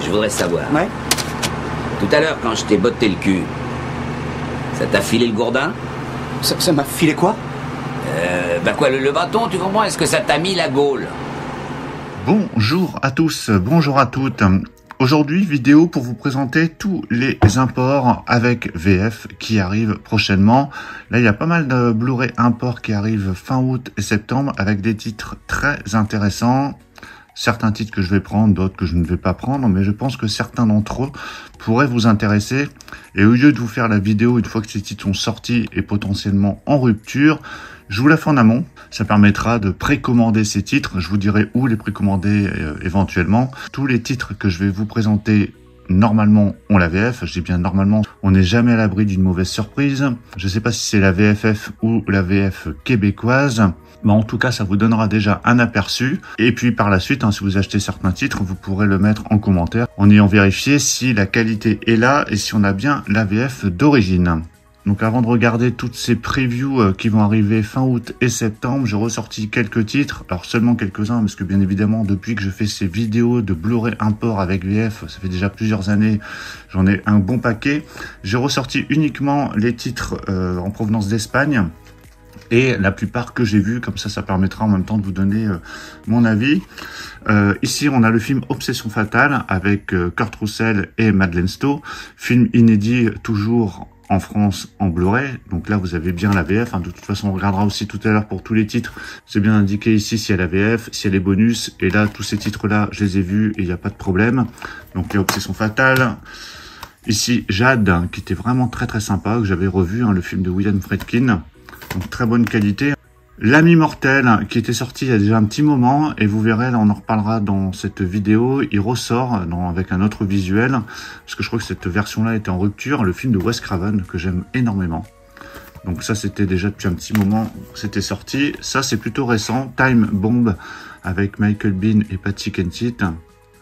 je voudrais savoir. Ouais. Tout à l'heure, quand je t'ai botté le cul, ça t'a filé le gourdin? Ça m'a filé quoi? Bah quoi, le bâton, tu comprends? Est-ce que ça t'a mis la gaule? Bonjour à tous, bonjour à toutes. Aujourd'hui, vidéo pour vous présenter tous les imports avec VF qui arrivent prochainement. Là, il y a pas mal de Blu-ray imports qui arrivent fin août et septembre avec des titres très intéressants. Certains titres que je vais prendre, d'autres que je ne vais pas prendre, mais je pense que certains d'entre eux pourraient vous intéresser. Et au lieu de vous faire la vidéo une fois que ces titres sont sortis et potentiellement en rupture, je vous la fais en amont. Ça permettra de précommander ces titres. Je vous dirai où les précommander éventuellement. Tous les titres que je vais vous présenter normalement ont la VF. Je dis bien normalement, on n'est jamais à l'abri d'une mauvaise surprise. Je ne sais pas si c'est la VFF ou la VF québécoise. Mais en tout cas, ça vous donnera déjà un aperçu. Et puis par la suite, si vous achetez certains titres, vous pourrez le mettre en commentaire en ayant vérifié si la qualité est là et si on a bien la VF d'origine. Donc avant de regarder toutes ces previews qui vont arriver fin août et septembre, j'ai ressorti quelques titres, alors seulement quelques-uns, parce que bien évidemment, depuis que je fais ces vidéos de Blu-ray import avec VF, ça fait déjà plusieurs années, j'en ai un bon paquet. J'ai ressorti uniquement les titres en provenance d'Espagne, et la plupart que j'ai vus, comme ça permettra en même temps de vous donner mon avis. Ici, on a le film Obsession Fatale avec Kurt Russell et Madeleine Stowe, film inédit toujours en France en Blu-ray, donc là vous avez bien la VF, de toute façon on regardera aussi tout à l'heure pour tous les titres, c'est bien indiqué ici s'il y a la VF, s'il y a les bonus, et là tous ces titres là je les ai vus et il n'y a pas de problème. Donc il y a Obsession Fatale, ici Jade qui était vraiment très très sympa, que j'avais revu, le film de William Friedkin, donc très bonne qualité. L'Ami Mortel qui était sorti il y a déjà un petit moment, et vous verrez, là on en reparlera dans cette vidéo, il ressort avec un autre visuel, parce que je crois que cette version-là était en rupture, le film de Wes Craven que j'aime énormément. Donc ça c'était déjà depuis un petit moment, c'était sorti. Ça c'est plutôt récent, Time Bomb avec Michael Biehn et Patty Kensit.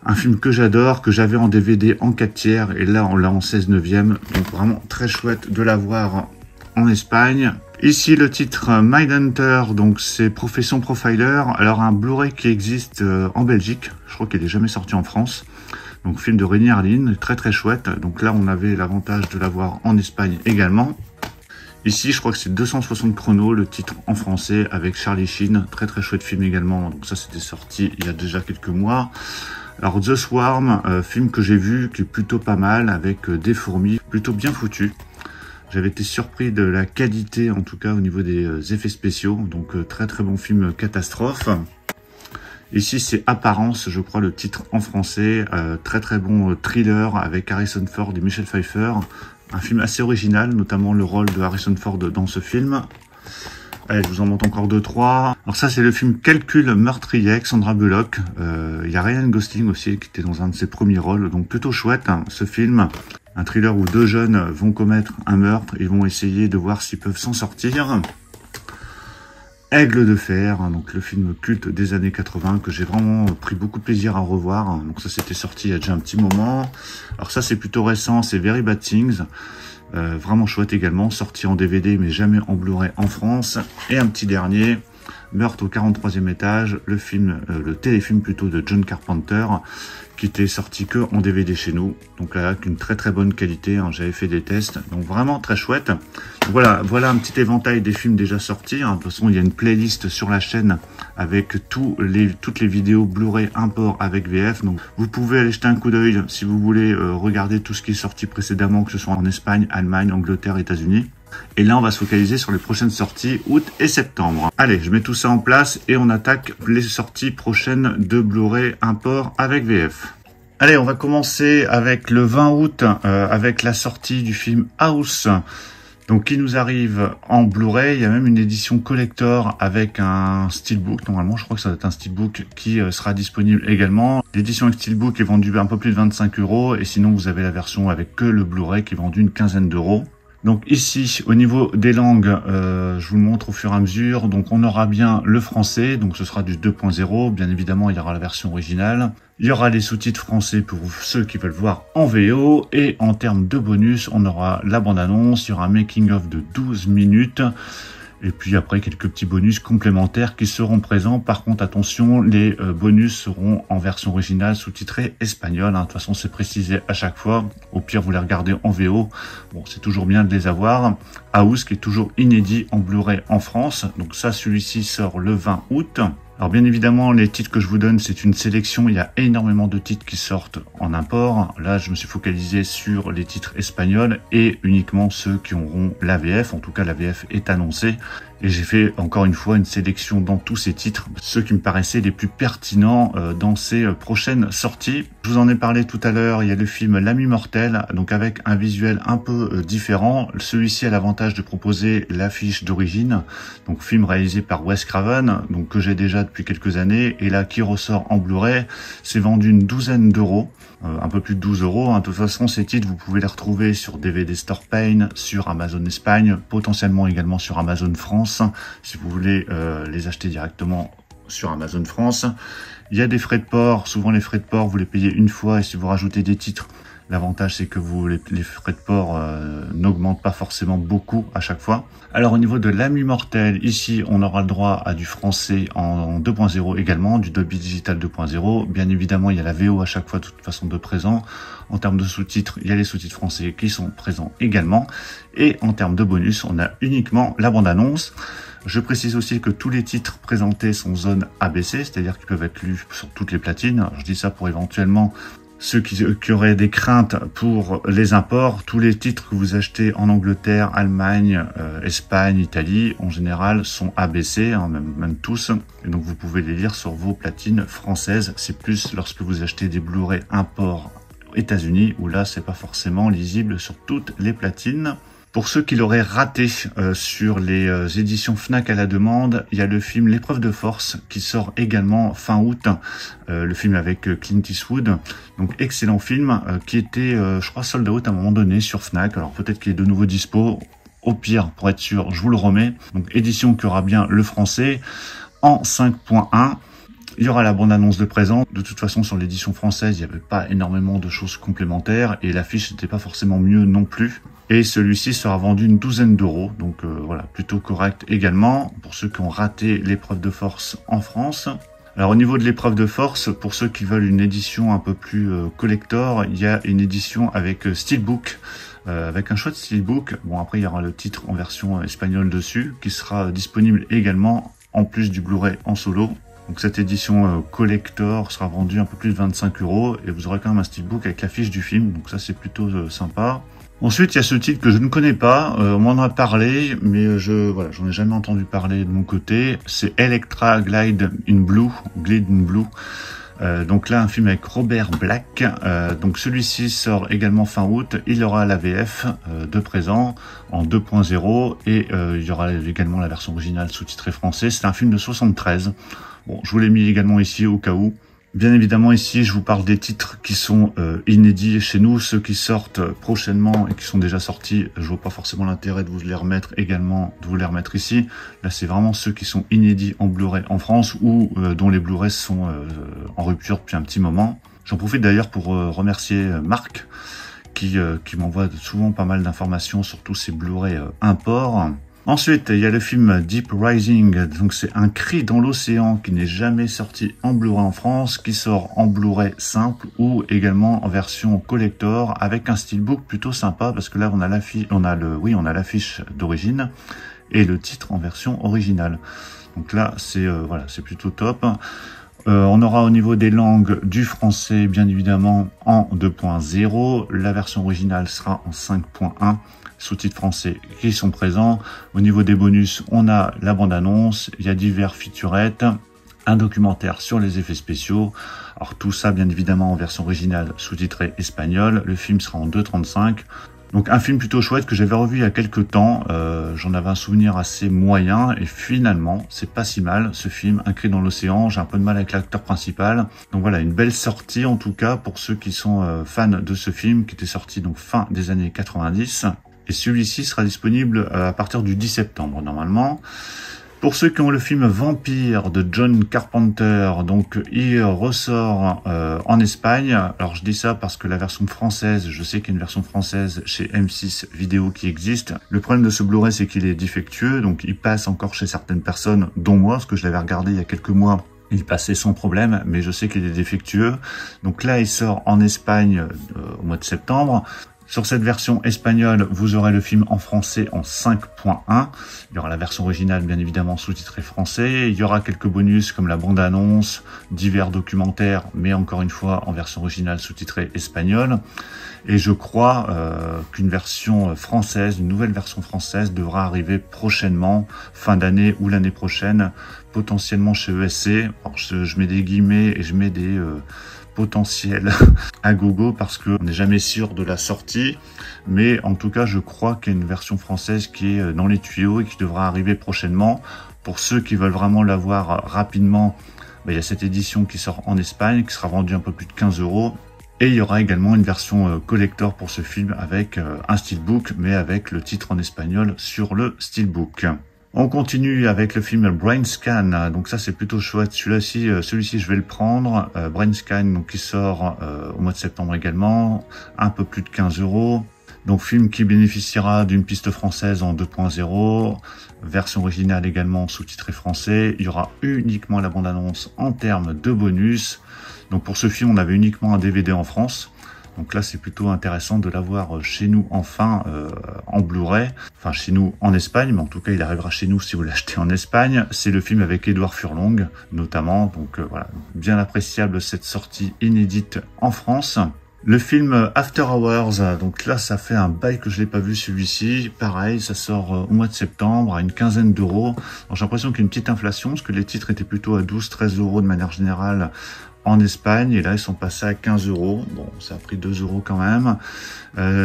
Un film que j'adore, que j'avais en DVD en 4 tiers, et là on l'a en 16/9, donc vraiment très chouette de l'avoir en Espagne. Ici le titre Mindhunter, donc c'est Profession Profiler, alors un Blu-ray qui existe en Belgique, je crois qu'il n'est jamais sorti en France, donc film de Rémi Harlin, très très chouette, donc là on avait l'avantage de l'avoir en Espagne également. Ici je crois que c'est 260 chronos, le titre en français avec Charlie Sheen, très très chouette film également, donc ça c'était sorti il y a déjà quelques mois. Alors The Swarm, film que j'ai vu qui est plutôt pas mal, avec des fourmis, plutôt bien foutu. J'avais été surpris de la qualité, en tout cas au niveau des effets spéciaux. Donc très très bon film catastrophe. Ici c'est Apparence, je crois le titre en français. Très très bon thriller avec Harrison Ford et Michelle Pfeiffer. Un film assez original, notamment le rôle de Harrison Ford dans ce film. Allez, je vous en montre encore 2-3. Alors ça c'est le film Calcul meurtrier avec Sandra Bullock. Il y a Ryan Gosling aussi qui était dans un de ses premiers rôles. Donc plutôt chouette ce film. Un thriller où deux jeunes vont commettre un meurtre et vont essayer de voir s'ils peuvent s'en sortir. Aigle de fer, donc le film culte des années 80 que j'ai vraiment pris beaucoup de plaisir à revoir. Donc ça c'était sorti il y a déjà un petit moment. Alors ça c'est plutôt récent, c'est Very Bad Things. Vraiment chouette également, sorti en DVD mais jamais en Blu-ray en France. Et un petit dernier, Meurtre au 43e étage, le film, le téléfilm plutôt de John Carpenter, qui était sorti que en DVD chez nous. Donc là, avec une très très bonne qualité, j'avais fait des tests, donc vraiment très chouette. Donc voilà un petit éventail des films déjà sortis. De toute façon, il y a une playlist sur la chaîne avec toutes les vidéos Blu-ray import avec VF. Donc vous pouvez aller jeter un coup d'œil si vous voulez regarder tout ce qui est sorti précédemment, que ce soit en Espagne, Allemagne, Angleterre, États-Unis. Et là, on va se focaliser sur les prochaines sorties août et septembre. Allez, je mets tout ça en place et on attaque les sorties prochaines de Blu-ray import avec VF. Allez, on va commencer avec le 20 août, avec la sortie du film House, donc qui nous arrive en Blu-ray. Il y a même une édition collector avec un steelbook. Normalement, je crois que ça va être un steelbook qui sera disponible également. L'édition avec steelbook est vendue un peu plus de 25 €, et sinon vous avez la version avec que le Blu-ray qui est vendue une quinzaine d'euros. Donc ici, au niveau des langues, je vous le montre au fur et à mesure. Donc on aura bien le français, donc ce sera du 2.0. Bien évidemment, il y aura la version originale. Il y aura les sous-titres français pour ceux qui veulent voir en VO. Et en termes de bonus, on aura la bande-annonce, il y aura un making-of de 12 minutes. Et puis après, quelques petits bonus complémentaires qui seront présents. Par contre, attention, les bonus seront en version originale sous-titrée espagnole. De toute façon, c'est précisé à chaque fois. Au pire, vous les regardez en VO. Bon, c'est toujours bien de les avoir. House, qui est toujours inédit en Blu-ray en France. Donc ça, celui-ci sort le 20 août. Alors bien évidemment, les titres que je vous donne, c'est une sélection. Il y a énormément de titres qui sortent en import. Là, je me suis focalisé sur les titres espagnols et uniquement ceux qui auront la VF. En tout cas, la VF est annoncée. Et j'ai fait encore une fois une sélection dans tous ces titres, ceux qui me paraissaient les plus pertinents dans ces prochaines sorties. Je vous en ai parlé tout à l'heure, il y a le film L'Ami Mortel, donc avec un visuel un peu différent. Celui-ci a l'avantage de proposer l'affiche d'origine, donc film réalisé par Wes Craven, donc que j'ai déjà depuis quelques années, et là qui ressort en Blu-ray. C'est vendu une douzaine d'euros. Un peu plus de 12 euros. De toute façon, ces titres, vous pouvez les retrouver sur DVD Store Pain, sur Amazon Espagne, potentiellement également sur Amazon France, si vous voulez les acheter directement sur Amazon France. Il y a des frais de port. Souvent, les frais de port, vous les payez une fois, et si vous rajoutez des titres, l'avantage, c'est que les frais de port n'augmentent pas forcément beaucoup à chaque fois. Alors, au niveau de L'Ami Mortel, ici, on aura le droit à du français en 2.0 également, du Dolby Digital 2.0. Bien évidemment, il y a la VO à chaque fois, de toute façon, de présent. En termes de sous-titres, il y a les sous-titres français qui sont présents également. Et en termes de bonus, on a uniquement la bande-annonce. Je précise aussi que tous les titres présentés sont zone ABC, c'est-à-dire qu'ils peuvent être lus sur toutes les platines. Alors, je dis ça pour éventuellement ceux qui auraient des craintes pour les imports. Tous les titres que vous achetez en Angleterre, Allemagne, Espagne, Italie, en général, sont ABC, hein, même tous. Et donc, vous pouvez les lire sur vos platines françaises. C'est plus lorsque vous achetez des Blu-ray import États-Unis, où là, c'est pas forcément lisible sur toutes les platines. Pour ceux qui l'auraient raté sur les éditions Fnac à la demande, il y a le film L'épreuve de force qui sort également fin août, le film avec Clint Eastwood. Donc excellent film qui était, je crois, sold out à un moment donné sur Fnac. Alors peut-être qu'il est de nouveau dispo. Au pire, pour être sûr, je vous le remets. Donc édition qui aura bien le français en 5.1. Il y aura la bande-annonce de présent. De toute façon, sur l'édition française, il n'y avait pas énormément de choses complémentaires et l'affiche n'était pas forcément mieux non plus. Et celui-ci sera vendu une douzaine d'euros, donc voilà, plutôt correct également pour ceux qui ont raté l'épreuve de force en France. Alors au niveau de l'épreuve de force, pour ceux qui veulent une édition un peu plus collector, il y a une édition avec Steelbook, avec un chouette Steelbook. Bon, après il y aura le titre en version espagnole dessus, qui sera disponible également en plus du Blu-ray en solo. Donc cette édition collector sera vendue un peu plus de 25 euros et vous aurez quand même un steelbook avec l'affiche du film, donc ça c'est plutôt sympa. Ensuite, il y a ce titre que je ne connais pas, on m'en a parlé, mais voilà, j'en ai jamais entendu parler de mon côté. C'est Electra Glide in Blue. Donc là, un film avec Robert Black. Donc celui-ci sort également fin août. Il y aura la VF de présent en 2.0 et il y aura également la version originale sous-titrée français. C'est un film de 73. Bon, je vous l'ai mis également ici au cas où. Bien évidemment, ici, je vous parle des titres qui sont inédits chez nous, ceux qui sortent prochainement et qui sont déjà sortis. Je vois pas forcément l'intérêt de vous les remettre également, de vous les remettre ici. Là, c'est vraiment ceux qui sont inédits en Blu-ray en France ou dont les Blu-ray sont en rupture depuis un petit moment. J'en profite d'ailleurs pour remercier Marc qui m'envoie souvent pas mal d'informations sur tous ces Blu-ray imports. Ensuite, il y a le film Deep Rising, donc c'est Un cri dans l'océan qui n'est jamais sorti en Blu-ray en France, qui sort en Blu-ray simple ou également en version collector avec un steelbook plutôt sympa parce que là on a l'affiche d'origine et le titre en version originale. Donc là c'est voilà, c'est plutôt top. On aura au niveau des langues du français bien évidemment en 2.0, la version originale sera en 5.1. Sous-titres français qui sont présents. Au niveau des bonus, on a la bande-annonce, il y a divers featurettes, un documentaire sur les effets spéciaux. Alors tout ça, bien évidemment, en version originale sous-titrée espagnol. Le film sera en 2.35. Donc un film plutôt chouette que j'avais revu il y a quelques temps. J'en avais un souvenir assez moyen et finalement, c'est pas si mal ce film, Un cri dans l'océan. J'ai un peu de mal avec l'acteur principal. Donc voilà, une belle sortie en tout cas pour ceux qui sont fans de ce film qui était sorti donc fin des années 90. Et celui-ci sera disponible à partir du 10 septembre normalement. Pour ceux qui ont le film Vampire de John Carpenter, donc il ressort en Espagne. Alors je dis ça parce que la version française, je sais qu'il y a une version française chez M6 Vidéo qui existe. Le problème de ce Blu-ray, c'est qu'il est défectueux, donc il passe encore chez certaines personnes, dont moi, parce que je l'avais regardé il y a quelques mois. Il passait sans problème, mais je sais qu'il est défectueux. Donc là, il sort en Espagne au mois de septembre. Sur cette version espagnole, vous aurez le film en français en 5.1. Il y aura la version originale, bien évidemment, sous-titrée français. Il y aura quelques bonus comme la bande-annonce, divers documentaires, mais encore une fois en version originale sous-titrée espagnole. Et je crois qu'une version française, une nouvelle version française devra arriver prochainement, fin d'année ou l'année prochaine, potentiellement chez ESC. Alors je mets des guillemets et je mets des potentiels à gogo parce qu'on n'est jamais sûr de la sortie. Mais en tout cas, je crois qu'il y a une version française qui est dans les tuyaux et qui devra arriver prochainement. Pour ceux qui veulent vraiment l'avoir rapidement, il y a cette édition qui sort en Espagne, qui sera vendue un peu plus de 15 €. Et il y aura également une version collector pour ce film avec un steelbook, mais avec le titre en espagnol sur le steelbook. On continue avec le film Brain Scan, donc ça c'est plutôt chouette. Celui-ci je vais le prendre. Brain Scan, donc qui sort au mois de septembre également, un peu plus de 15 €. Donc film qui bénéficiera d'une piste française en 2.0, version originale également sous-titrée français. Il y aura uniquement la bande-annonce en termes de bonus. Donc pour ce film, on avait uniquement un DVD en France. Donc là, c'est plutôt intéressant de l'avoir chez nous enfin en Blu-ray. Enfin, chez nous en Espagne, mais en tout cas, il arrivera chez nous si vous l'achetez en Espagne. C'est le film avec Édouard Furlong, notamment. Donc voilà, bien appréciable cette sortie inédite en France. Le film After Hours, donc là ça fait un bail que je l'ai pas vu celui-ci. Pareil, ça sort au mois de septembre à une quinzaine d'euros. J'ai l'impression qu'il y a une petite inflation parce que les titres étaient plutôt à 12-13 € de manière générale en Espagne et là ils sont passés à 15 €. Bon, ça a pris 2 € quand même.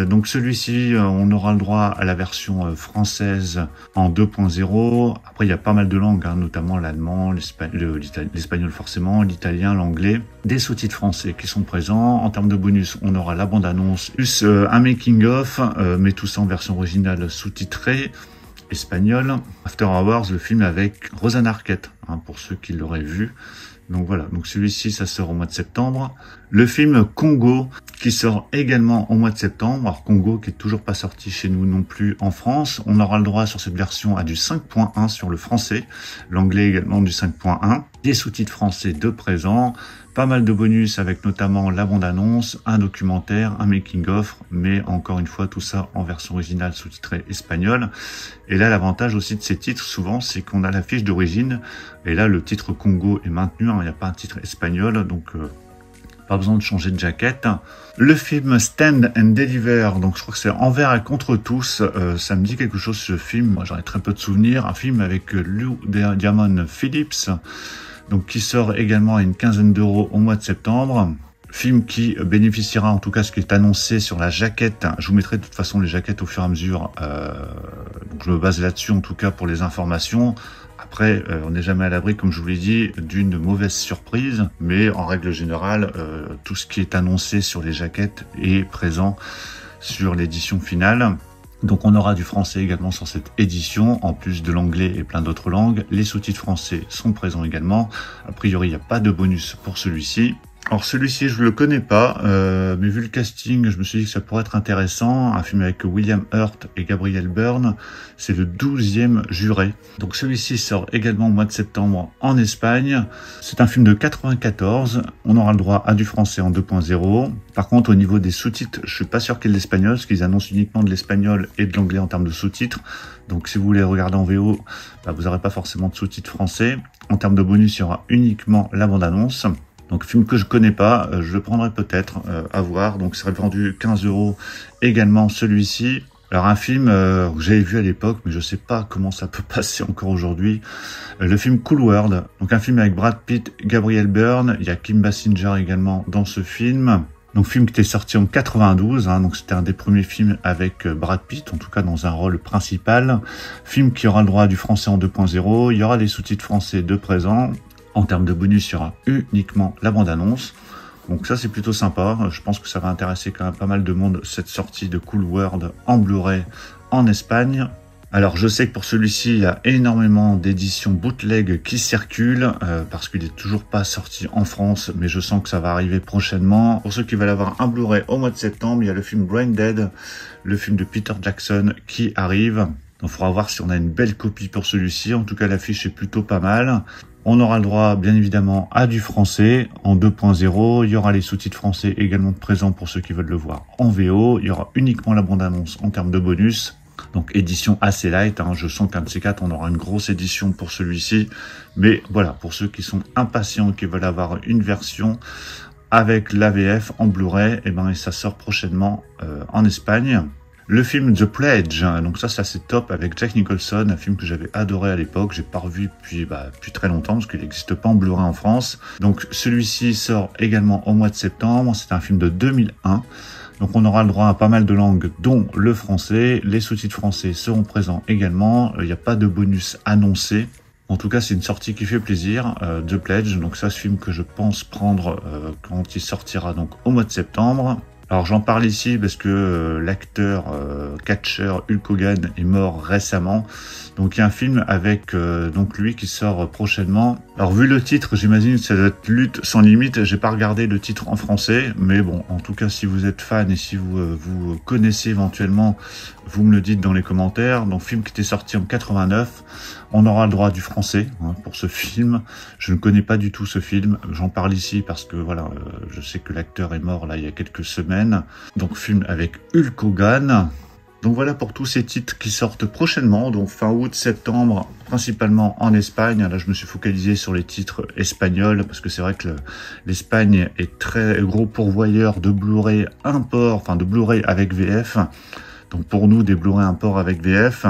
Donc celui-ci, on aura le droit à la version française en 2.0. Après il y a pas mal de langues, hein, notamment l'allemand, l'espagnol forcément, l'italien, l'anglais. Des sous-titres français qui sont présents. En termes de bonus, on aura la bande-annonce plus un making-of, mais tout ça en version originale sous-titrée espagnol. After Hours, le film avec Rosanna Arquette, hein, pour ceux qui l'auraient vu. Donc voilà, donc celui-ci, ça sort au mois de septembre. Le film Congo, qui sort également au mois de septembre. Alors Congo, qui est toujours pas sorti chez nous non plus en France. On aura le droit sur cette version à du 5.1 sur le français. L'anglais également du 5.1. Des sous-titres français de présent. Pas mal de bonus avec notamment la bande-annonce, un documentaire, un making-of, mais encore une fois tout ça en version originale sous-titrée espagnole. Et là l'avantage aussi de ces titres souvent c'est qu'on a la fiche d'origine et là le titre Congo est maintenu, hein, il n'y a pas un titre espagnol donc pas besoin de changer de jaquette. Le film Stand and Deliver, donc je crois que c'est Envers et contre tous, ça me dit quelque chose ce film, moi j'en ai très peu de souvenirs, un film avec Lou Diamond Phillips, donc qui sort également à une quinzaine d'euros au mois de septembre. Film qui bénéficiera, en tout cas ce qui est annoncé sur la jaquette, je vous mettrai de toute façon les jaquettes au fur et à mesure, donc je me base là-dessus en tout cas pour les informations. Après, on n'est jamais à l'abri, comme je vous l'ai dit, d'une mauvaise surprise, mais en règle générale, tout ce qui est annoncé sur les jaquettes est présent sur l'édition finale. Donc on aura du français également sur cette édition, en plus de l'anglais et plein d'autres langues. Les sous-titres français sont présents également. A priori, il n'y a pas de bonus pour celui-ci. Alors celui-ci, je le connais pas, mais vu le casting, je me suis dit que ça pourrait être intéressant. Un film avec William Hurt et Gabriel Byrne, c'est le 12e juré. Donc celui-ci sort également au mois de septembre en Espagne. C'est un film de 94, on aura le droit à du français en 2.0. Par contre, au niveau des sous-titres, je suis pas sûr qu'il y ait de l'espagnol, parce qu'ils annoncent uniquement de l'espagnol et de l'anglais en termes de sous-titres. Donc si vous voulez regarder en VO, vous n'aurez pas forcément de sous-titres français. En termes de bonus, il y aura uniquement la bande-annonce. Donc film que je connais pas, je le prendrai peut-être à voir. Donc serait vendu 15 € également celui-ci. Alors un film que j'avais vu à l'époque, mais je sais pas comment ça peut passer encore aujourd'hui. Le film Cool World, donc un film avec Brad Pitt, Gabriel Byrne, il y a Kim Basinger également dans ce film. Donc film qui était sorti en 92, hein, donc c'était un des premiers films avec Brad Pitt, en tout cas dans un rôle principal. Film qui aura le droit à du français en 2.0, il y aura les sous-titres français de présent. En termes de bonus, il y aura uniquement la bande-annonce. Donc ça, c'est plutôt sympa. Je pense que ça va intéresser quand même pas mal de monde, cette sortie de Cool World en Blu-ray en Espagne. Alors je sais que pour celui-ci, il y a énormément d'éditions bootleg qui circulent parce qu'il est toujours pas sorti en France, mais je sens que ça va arriver prochainement. Pour ceux qui veulent avoir un Blu-ray au mois de septembre, il y a le film Brain Dead, le film de Peter Jackson qui arrive. Donc il faudra voir si on a une belle copie pour celui-ci. En tout cas, l'affiche est plutôt pas mal. On aura le droit, bien évidemment, à du français en 2.0. Il y aura les sous-titres français également présents pour ceux qui veulent le voir en VO. Il y aura uniquement la bande-annonce en termes de bonus. Donc édition assez light, hein. Je sens qu'un de ces quatre, on aura une grosse édition pour celui-ci. Mais voilà, pour ceux qui sont impatients, qui veulent avoir une version avec l'AVF en Blu-ray, et ben ça sort prochainement en Espagne. Le film The Pledge, donc ça c'est assez top avec Jack Nicholson, un film que j'avais adoré à l'époque, j'ai pas revu depuis très longtemps parce qu'il n'existe pas en Blu-ray en France. Donc celui-ci sort également au mois de septembre, c'est un film de 2001. Donc on aura le droit à pas mal de langues, dont le français. Les sous-titres français seront présents également. Il n'y a pas de bonus annoncé. En tout cas, c'est une sortie qui fait plaisir. The Pledge, donc ça, ce film que je pense prendre quand il sortira donc au mois de septembre. Alors j'en parle ici parce que l'acteur catcheur Hulk Hogan est mort récemment. Donc il y a un film avec donc lui qui sort prochainement. Alors vu le titre, j'imagine que ça doit être Lutte sans limite. J'ai pas regardé le titre en français, mais bon, en tout cas si vous êtes fan et si vous connaissez éventuellement, vous me le dites dans les commentaires. Donc film qui était sorti en 89. On aura le droit du français pour ce film. Je ne connais pas du tout ce film. J'en parle ici parce que voilà, je sais que l'acteur est mort là il y a quelques semaines. Donc film avec Hulk Hogan. Donc voilà pour tous ces titres qui sortent prochainement, donc fin août, septembre, principalement en Espagne. Là, je me suis focalisé sur les titres espagnols parce que c'est vrai que l'Espagne est très gros pourvoyeur de Blu-ray import, enfin de Blu-ray avec VF. Donc pour nous, des Blu-ray import avec VF.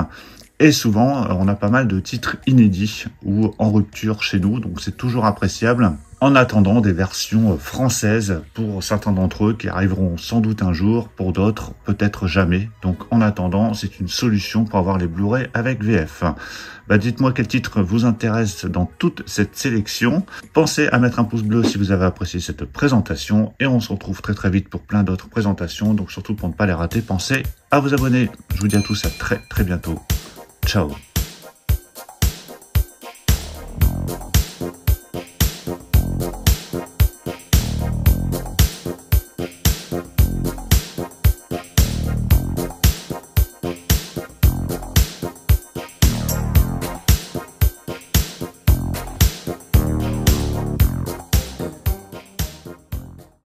Et souvent, on a pas mal de titres inédits ou en rupture chez nous, donc c'est toujours appréciable. En attendant des versions françaises pour certains d'entre eux qui arriveront sans doute un jour, pour d'autres peut-être jamais. Donc en attendant, c'est une solution pour avoir les Blu-ray avec VF. Dites-moi quel titre vous intéresse dans toute cette sélection. Pensez à mettre un pouce bleu si vous avez apprécié cette présentation et on se retrouve très très vite pour plein d'autres présentations. Donc surtout pour ne pas les rater, pensez à vous abonner. Je vous dis à tous à très très bientôt. Ciao.